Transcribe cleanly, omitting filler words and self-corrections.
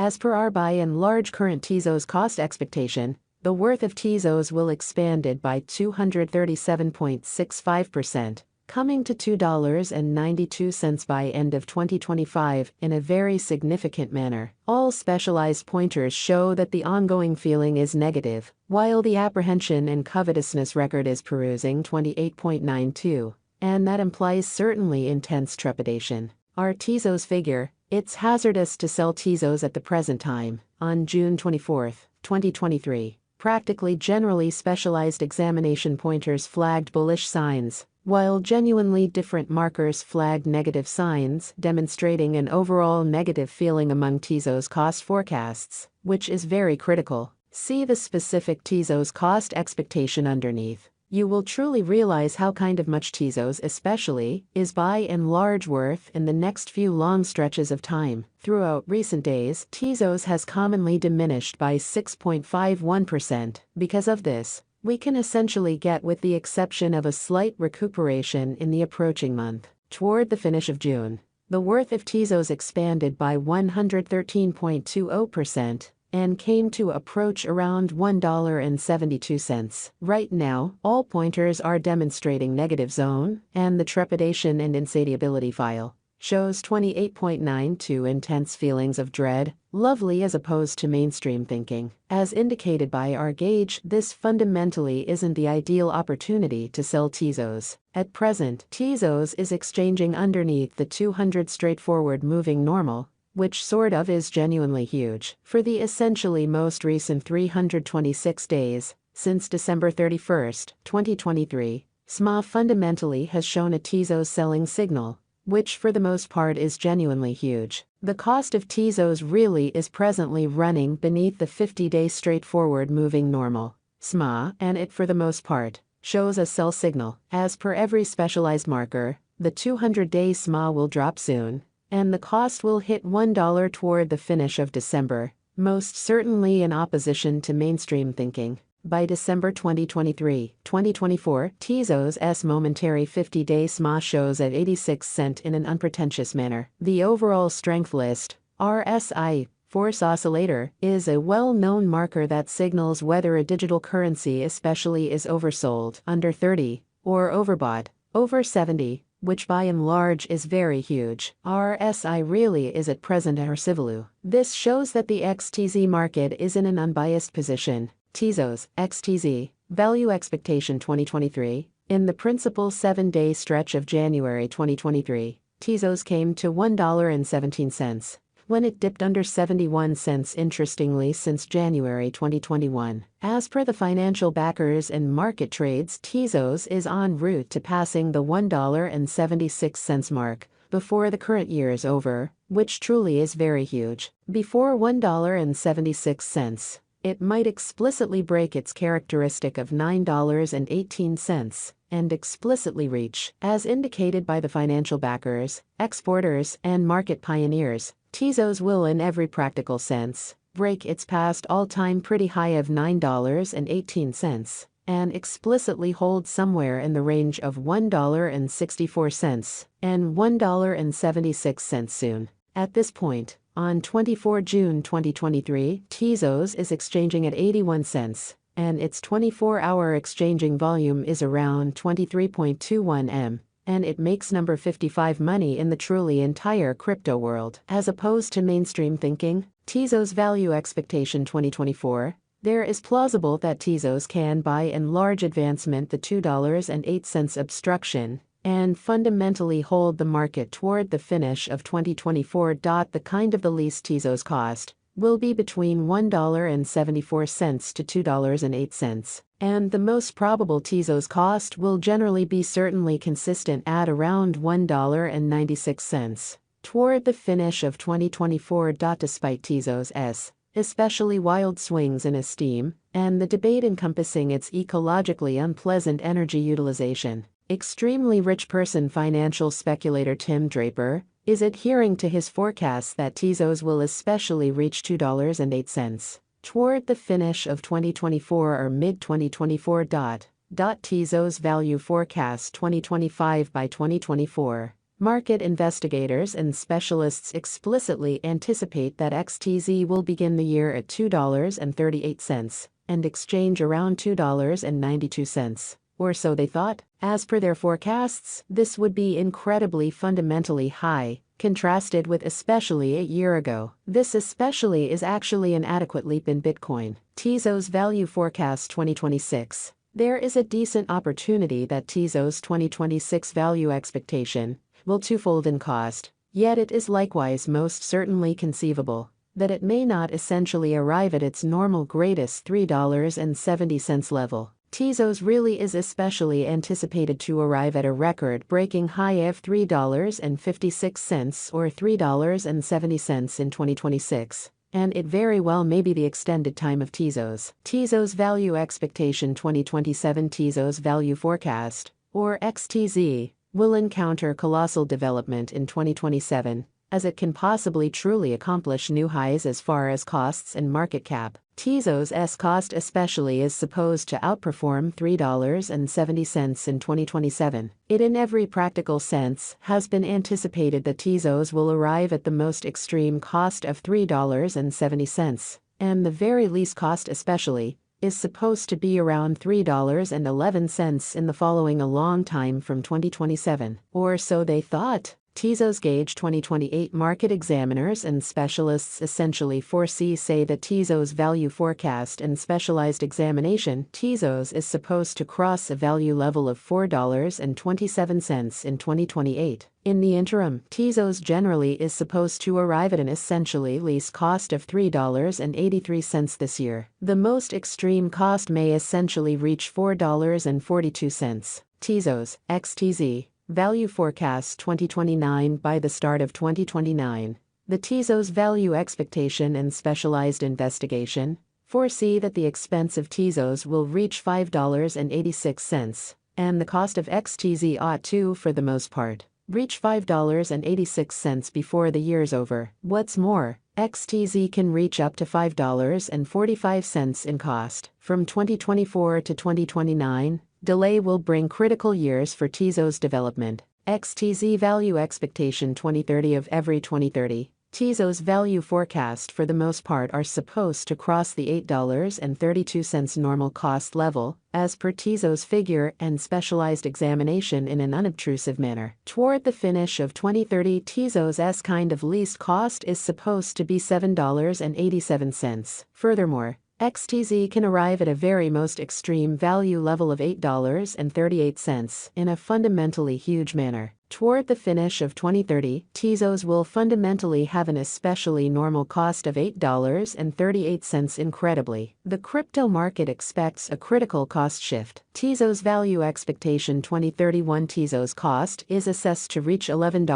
As per our by and large current Tezos cost expectation, the worth of Tezos will expanded by 237.65%, coming to $2.92 by end of 2025 in a very significant manner. All specialized pointers show that the ongoing feeling is negative, while the apprehension and covetousness record is perusing 28.92, and that implies certainly intense trepidation. Our Tezos figure, it's hazardous to sell Tezos at the present time, on June 24, 2023. Practically generally specialized examination pointers flagged bullish signs, while genuinely different markers flagged negative signs, demonstrating an overall negative feeling among Tezos cost forecasts, which is very critical. See the specific Tezos cost expectation underneath. You will truly realize how kind of much Tezos especially is by and large worth in the next few long stretches of time. Throughout recent days, Tezos has commonly diminished by 6.51%. Because of this, we can essentially get with the exception of a slight recuperation in the approaching month. Toward the finish of June, the worth of Tezos expanded by 113.20%. And came to approach around $1.72. Right now, all pointers are demonstrating negative zone, and the trepidation and insatiability file shows 28.92 intense feelings of dread, lovely as opposed to mainstream thinking. As indicated by our gauge, this fundamentally isn't the ideal opportunity to sell Tezos. At present, Tezos is exchanging underneath the 200 straightforward moving normal, which sort of is genuinely huge. For the essentially most recent 326 days, since December 31, 2023, SMA fundamentally has shown a Tezos selling signal, which for the most part is genuinely huge. The cost of Tezos really is presently running beneath the 50-day straightforward moving normal, SMA, and it for the most part shows a sell signal. As per every specialized marker, the 200-day SMA will drop soon, and the cost will hit $1 toward the finish of December, most certainly in opposition to mainstream thinking. By December 2023, 2024, Tezos' momentary 50-day SMA shows at 86 cents in an unpretentious manner. The overall strength list, RSI, Force Oscillator, is a well-known marker that signals whether a digital currency especially is oversold, under 30, or overbought, over 70, which by and large is very huge. RSI really is at present a Hercivalu. This shows that the XTZ market is in an unbiased position. Tezos, XTZ, Value Expectation 2023. In the principal 7-day stretch of January 2023, Tezos came to $1.17. When it dipped under 71 cents interestingly since January 2021. As per the financial backers and market trades, Tezos is en route to passing the $1.76 mark before the current year is over, which truly is very huge. Before $1.76, it might explicitly break its characteristic of $9.18 and explicitly reach, as indicated by the financial backers, exporters, and market pioneers, Tezos will in every practical sense break its past all-time pretty high of $9.18 and explicitly hold somewhere in the range of $1.64 and $1.76 soon. At this point, on 24 June 2023, Tezos is exchanging at 81 cents, and its 24-hour exchanging volume is around 23.21 M. And it makes number 55 money in the truly entire crypto world. As opposed to mainstream thinking, Tezos Value Expectation 2024, there is plausible that Tezos can by and large advancement the $2.08 obstruction and fundamentally hold the market toward the finish of 2024. The kind of the least Tezos cost will be between $1.74 to $2.08. And the most probable Tezos cost will generally be certainly consistent at around $1.96 toward the finish of 2024. Despite Tezos' especially wild swings in esteem, and the debate encompassing its ecologically unpleasant energy utilization, extremely rich person financial speculator Tim Draper is adhering to his forecasts that Tezos will especially reach $2.08 toward the finish of 2024 or mid-2024. Tezos Value Forecast 2025 by 2024. Market investigators and specialists explicitly anticipate that XTZ will begin the year at $2.38 and exchange around $2.92, or so they thought. As per their forecasts, this would be incredibly fundamentally high, contrasted with especially a year ago. This especially is actually an adequate leap in Bitcoin. Tezos Value Forecast 2026. There is a decent opportunity that Tezos 2026 value expectation will twofold in cost, yet it is likewise most certainly conceivable that it may not essentially arrive at its normal greatest $3.70 level. Tezos really is especially anticipated to arrive at a record-breaking high of $3.56 or $3.70 in 2026, and it very well may be the extended time of Tezos. Tezos Value Expectation 2027. Tezos Value Forecast, or XTZ, will encounter colossal development in 2027, as it can possibly truly accomplish new highs as far as costs and market cap. Tezos' cost especially is supposed to outperform $3.70 in 2027. It in every practical sense has been anticipated that Tezos will arrive at the most extreme cost of $3.70, and the very least cost especially is supposed to be around $3.11 in the following a long time from 2027, or so they thought. Tezos Gauge 2028. Market examiners and specialists essentially say that Tezos Value Forecast and Specialized Examination Tezos is supposed to cross a value level of $4.27 in 2028. In the interim, Tezos generally is supposed to arrive at an essentially least cost of $3.83 this year. The most extreme cost may essentially reach $4.42. Tezos XTZ Value Forecast 2029. By the start of 2029, the Tezos Value Expectation and Specialized Investigation foresee that the expense of Tezos will reach $5.86, and the cost of XTZ ought to, for the most part, reach $5.86 before the year's over. What's more, XTZ can reach up to $5.45 in cost. From 2024 to 2029, delay will bring critical years for Tezos development. XTZ Value Expectation 2030. Of every 2030, Tezos Value Forecast for the most part are supposed to cross the $8.32 normal cost level, as per Tezos figure and Specialized Examination, in an unobtrusive manner. Toward the finish of 2030, Tezos' kind of least cost is supposed to be $7.87. Furthermore, XTZ can arrive at a very most extreme value level of $8.38 in a fundamentally huge manner. Toward the finish of 2030, Tezos will fundamentally have an especially normal cost of $8.38. Incredibly, the crypto market expects a critical cost shift. Tezos Value Expectation 2031. Tezos cost is assessed to reach $11.